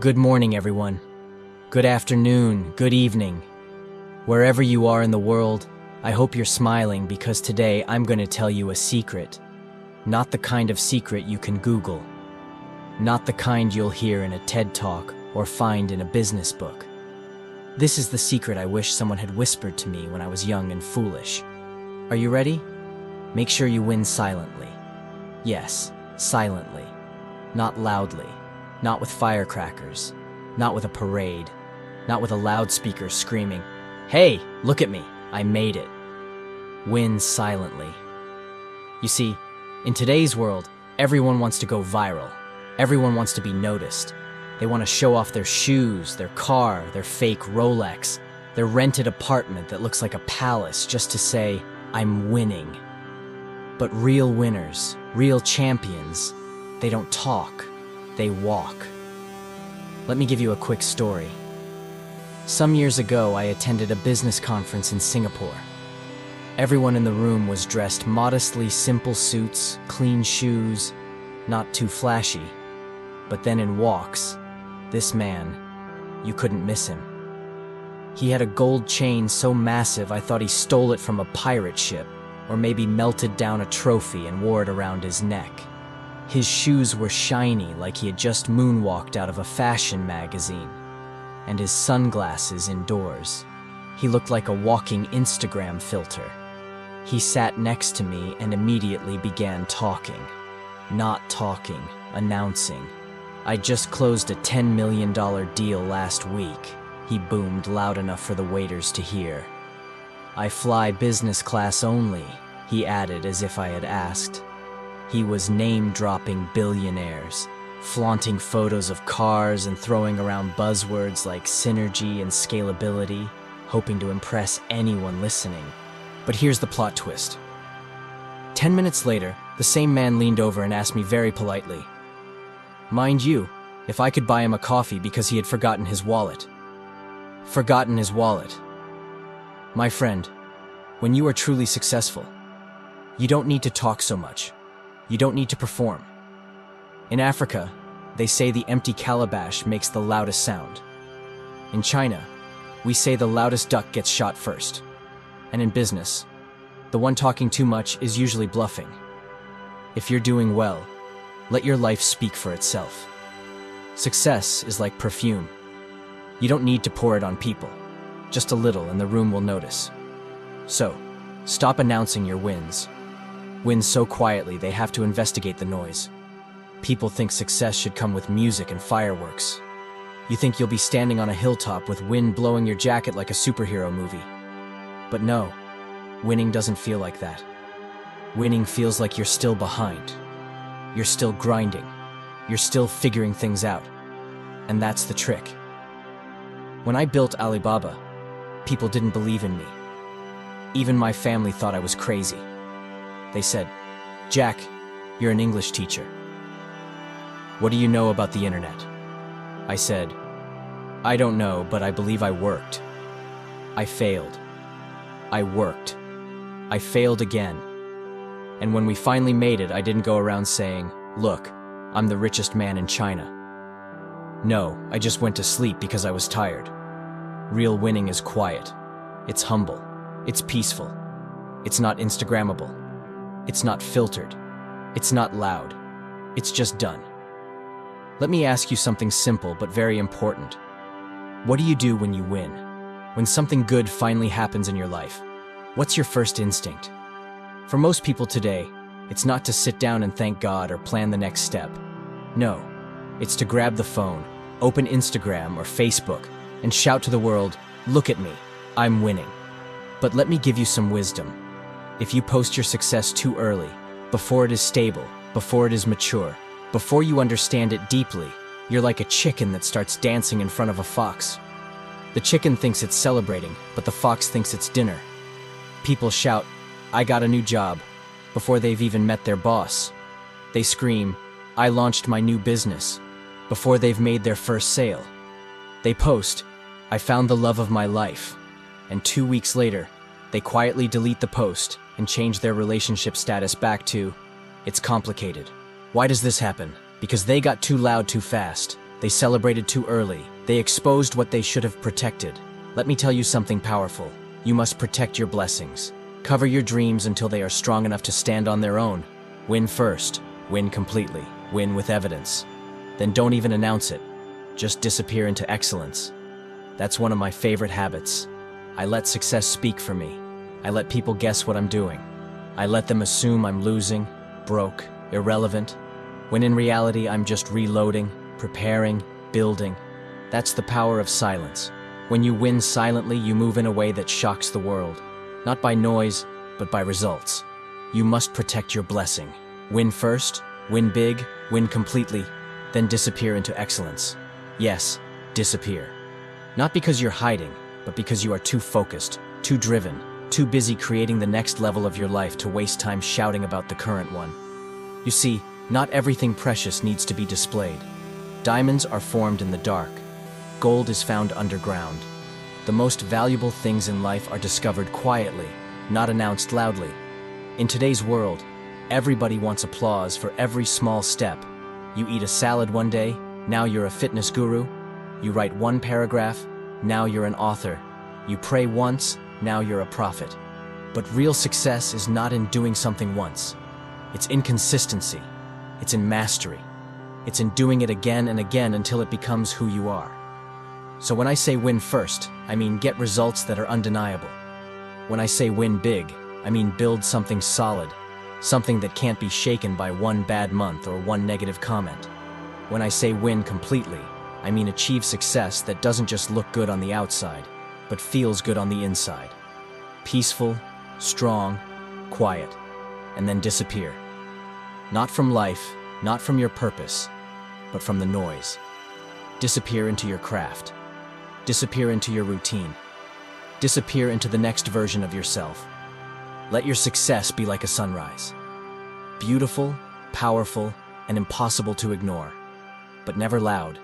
Good morning, everyone. Good afternoon, good evening. Wherever you are in the world, I hope you're smiling because today I'm going to tell you a secret. Not the kind of secret you can Google. Not the kind you'll hear in a TED Talk or find in a business book. This is the secret I wish someone had whispered to me when I was young and foolish. Are you ready? Make sure you win silently. Yes, silently. Not loudly. Not with firecrackers. Not with a parade. Not with a loudspeaker screaming, "Hey, look at me, I made it." Win silently. You see, in today's world, everyone wants to go viral. Everyone wants to be noticed. They want to show off their shoes, their car, their fake Rolex, their rented apartment that looks like a palace just to say, "I'm winning." But real winners, real champions, they don't talk, they walk. Let me give you a quick story. Some years ago, I attended a business conference in Singapore. Everyone in the room was dressed modestly, simple suits, clean shoes, not too flashy. But then in walks this man. You couldn't miss him. He had a gold chain so massive I thought he stole it from a pirate ship, or maybe melted down a trophy and wore it around his neck. His shoes were shiny like he had just moonwalked out of a fashion magazine. And his sunglasses indoors. He looked like a walking Instagram filter. He sat next to me and immediately began talking. Not talking, announcing. "I just closed a $10 million deal last week," he boomed loud enough for the waiters to hear. "I fly business class only," he added as if I had asked. He was name-dropping billionaires, flaunting photos of cars and throwing around buzzwords like synergy and scalability, hoping to impress anyone listening. But here's the plot twist. 10 minutes later, the same man leaned over and asked me very politely, mind you, if I could buy him a coffee because he had forgotten his wallet. Forgotten his wallet. My friend, when you are truly successful, you don't need to talk so much. You don't need to perform. In Africa, they say the empty calabash makes the loudest sound. In China, we say the loudest duck gets shot first. And in business, the one talking too much is usually bluffing. If you're doing well, let your life speak for itself. Success is like perfume. You don't need to pour it on people. Just a little and the room will notice. So, stop announcing your wins. Win so quietly they have to investigate the noise. People think success should come with music and fireworks. You think you'll be standing on a hilltop with wind blowing your jacket like a superhero movie. But no, winning doesn't feel like that. Winning feels like you're still behind. You're still grinding. You're still figuring things out. And that's the trick. When I built Alibaba, people didn't believe in me. Even my family thought I was crazy. They said, "Jack, you're an English teacher. What do you know about the internet?" I said, "I don't know, but I believe I worked. I failed. I worked. I failed again. And when we finally made it, I didn't go around saying, 'Look, I'm the richest man in China.' No, I just went to sleep because I was tired. Real winning is quiet. It's humble. It's peaceful. It's not Instagrammable. It's not filtered. It's not loud. It's just done." Let me ask you something simple but very important. What do you do when you win? When something good finally happens in your life, what's your first instinct? For most people today, it's not to sit down and thank God or plan the next step. No, it's to grab the phone, open Instagram or Facebook, and shout to the world, "Look at me, I'm winning." But let me give you some wisdom. If you post your success too early, before it is stable, before it is mature, before you understand it deeply, you're like a chicken that starts dancing in front of a fox. The chicken thinks it's celebrating, but the fox thinks it's dinner. People shout, "I got a new job," before they've even met their boss. They scream, "I launched my new business," before they've made their first sale. They post, "I found the love of my life," and 2 weeks later, they quietly delete the post and change their relationship status back to, "It's complicated." Why does this happen? Because they got too loud too fast. They celebrated too early. They exposed what they should have protected. Let me tell you something powerful. You must protect your blessings. Cover your dreams until they are strong enough to stand on their own. Win first. Win completely. Win with evidence. Then don't even announce it. Just disappear into excellence. That's one of my favorite habits. I let success speak for me. I let people guess what I'm doing. I let them assume I'm losing, broke, irrelevant, when in reality I'm just reloading, preparing, building. That's the power of silence. When you win silently, you move in a way that shocks the world. Not by noise, but by results. You must protect your blessing. Win first, win big, win completely, then disappear into excellence. Yes, disappear. Not because you're hiding, but because you are too focused, too driven, too busy creating the next level of your life to waste time shouting about the current one. You see, not everything precious needs to be displayed. Diamonds are formed in the dark. Gold is found underground. The most valuable things in life are discovered quietly, not announced loudly. In today's world, everybody wants applause for every small step. You eat a salad one day, now you're a fitness guru. You write one paragraph, now you're an author. You pray once, now you're a prophet. But real success is not in doing something once. It's in consistency. It's in mastery. It's in doing it again and again until it becomes who you are. So when I say win first, I mean get results that are undeniable. When I say win big, I mean build something solid, something that can't be shaken by one bad month or one negative comment. When I say win completely, I mean achieve success that doesn't just look good on the outside, but feels good on the inside. Peaceful, strong, quiet, and then disappear. Not from life, not from your purpose, but from the noise. Disappear into your craft. Disappear into your routine. Disappear into the next version of yourself. Let your success be like a sunrise. Beautiful, powerful, and impossible to ignore, but never loud.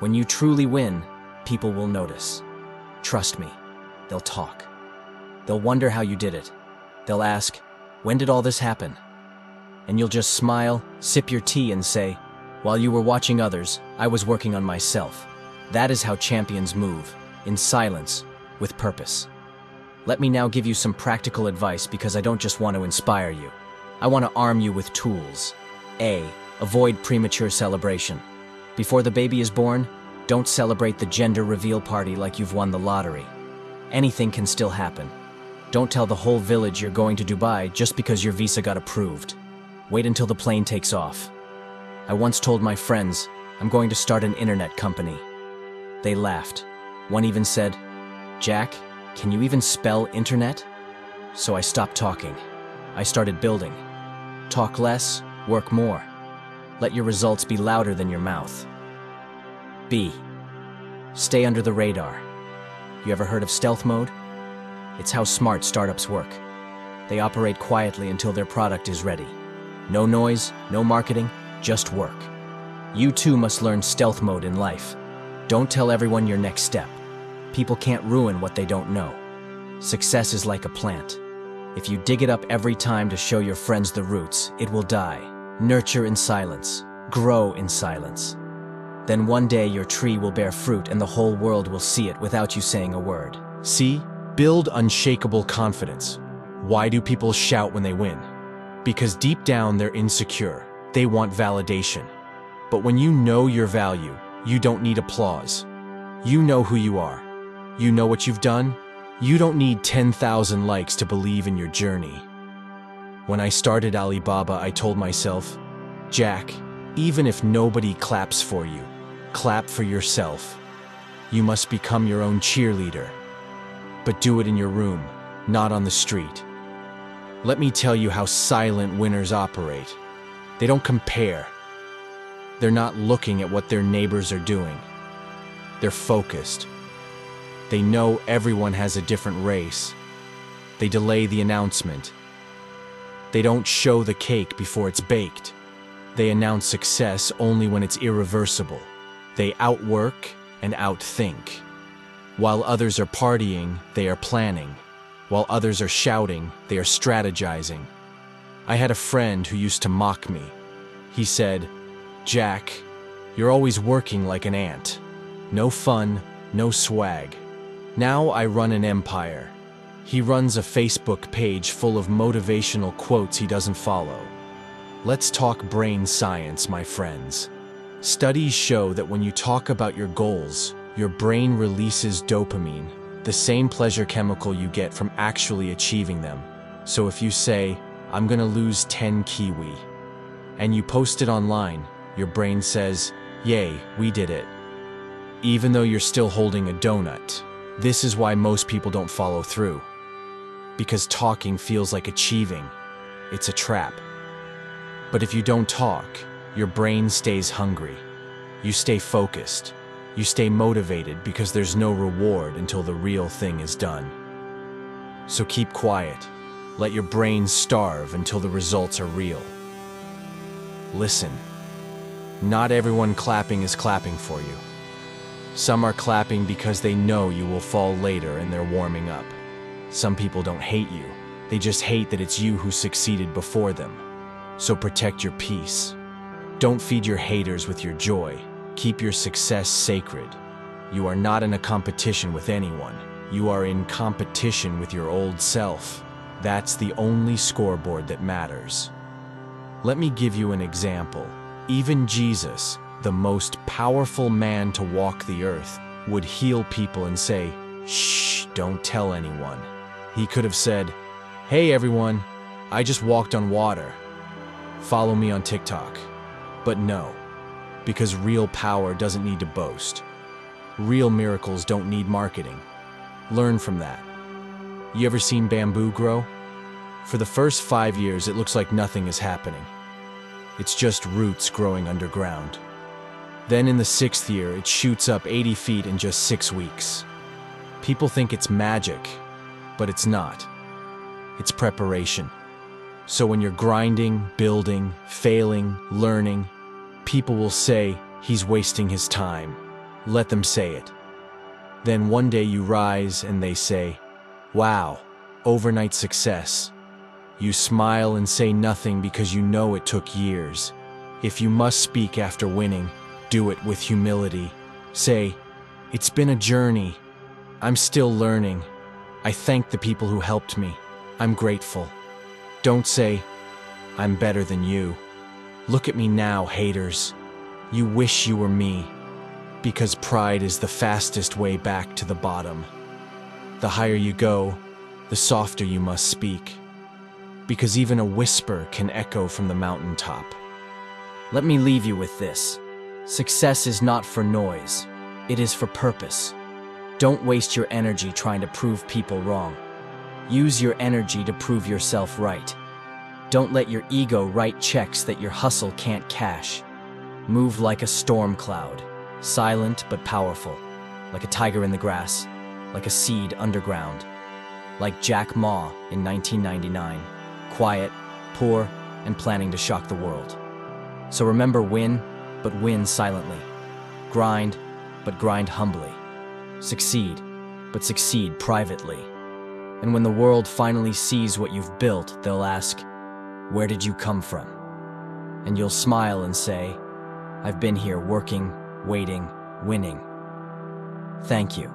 When you truly win, people will notice. Trust me, they'll talk. They'll wonder how you did it. They'll ask, when did all this happen? And you'll just smile, sip your tea and say, while you were watching others, I was working on myself. That is how champions move, in silence, with purpose. Let me now give you some practical advice because I don't just want to inspire you. I want to arm you with tools. A. Avoid premature celebration. Before the baby is born, don't celebrate the gender reveal party like you've won the lottery. Anything can still happen. Don't tell the whole village you're going to Dubai just because your visa got approved. Wait until the plane takes off. I once told my friends, I'm going to start an internet company. They laughed. One even said, Jack, can you even spell internet? So I stopped talking. I started building. Talk less, work more. Let your results be louder than your mouth. B. Stay under the radar. You ever heard of stealth mode? It's how smart startups work. They operate quietly until their product is ready. No noise, no marketing, just work. You too must learn stealth mode in life. Don't tell everyone your next step. People can't ruin what they don't know. Success is like a plant. If you dig it up every time to show your friends the roots, it will die. Nurture in silence. Grow in silence. Then one day your tree will bear fruit and the whole world will see it without you saying a word. See? Build unshakable confidence. Why do people shout when they win? Because deep down they're insecure. They want validation. But when you know your value, you don't need applause. You know who you are. You know what you've done. You don't need 10,000 likes to believe in your journey. When I started Alibaba, I told myself, Jack, even if nobody claps for you, clap for yourself. You must become your own cheerleader. But do it in your room, not on the street. Let me tell you how silent winners operate. They don't compare. They're not looking at what their neighbors are doing. They're focused. They know everyone has a different race. They delay the announcement. They don't show the cake before it's baked. They announce success only when it's irreversible. They outwork and outthink. While others are partying, they are planning. While others are shouting, they are strategizing. I had a friend who used to mock me. He said, Jack, You're always working like an ant. No fun, no swag. Now I run an empire. He runs a Facebook page full of motivational quotes he doesn't follow. Let's talk brain science, my friends. Studies show that when you talk about your goals, your brain releases dopamine, the same pleasure chemical you get from actually achieving them. So if you say, I'm gonna lose 10 kiwi, and you post it online, your brain says, yay, we did it. Even though you're still holding a donut. This is why most people don't follow through. Because talking feels like achieving. It's a trap. But if you don't talk, your brain stays hungry. You stay focused. You stay motivated because there's no reward until the real thing is done. So keep quiet. Let your brain starve until the results are real. Listen. Not everyone clapping is clapping for you. Some are clapping because they know you will fall later and they're warming up. Some people don't hate you. They just hate that it's you who succeeded before them. So protect your peace. Don't feed your haters with your joy. Keep your success sacred. You are not in a competition with anyone. You are in competition with your old self. That's the only scoreboard that matters. Let me give you an example. Even Jesus, the most powerful man to walk the earth, would heal people and say, shh, don't tell anyone. He could have said, hey everyone, I just walked on water. Follow me on TikTok. But no, because real power doesn't need to boast. Real miracles don't need marketing. Learn from that. You ever seen bamboo grow? For the first 5 years, it looks like nothing is happening. It's just roots growing underground. Then in the 6th year, it shoots up 80 feet in just 6 weeks. People think it's magic, but it's not. It's preparation. So when you're grinding, building, failing, learning, people will say, he's wasting his time. Let them say it. Then one day you rise and they say, wow, overnight success. You smile and say nothing because you know it took years. If you must speak after winning, do it with humility. Say, it's been a journey. I'm still learning. I thank the people who helped me. I'm grateful. Don't say, I'm better than you. Look at me now, haters. You wish you were me. Because pride is the fastest way back to the bottom. The higher you go, the softer you must speak. Because even a whisper can echo from the mountaintop. Let me leave you with this. Success is not for noise. It is for purpose. Don't waste your energy trying to prove people wrong. Use your energy to prove yourself right. Don't let your ego write checks that your hustle can't cash. Move like a storm cloud, silent but powerful, like a tiger in the grass, like a seed underground, like Jack Ma in 1999, quiet, poor, and planning to shock the world. So remember, win, but win silently. Grind, but grind humbly. Succeed, but succeed privately. And when the world finally sees what you've built, they'll ask, where did you come from? And you'll smile and say, I've been here working, waiting, winning. Thank you.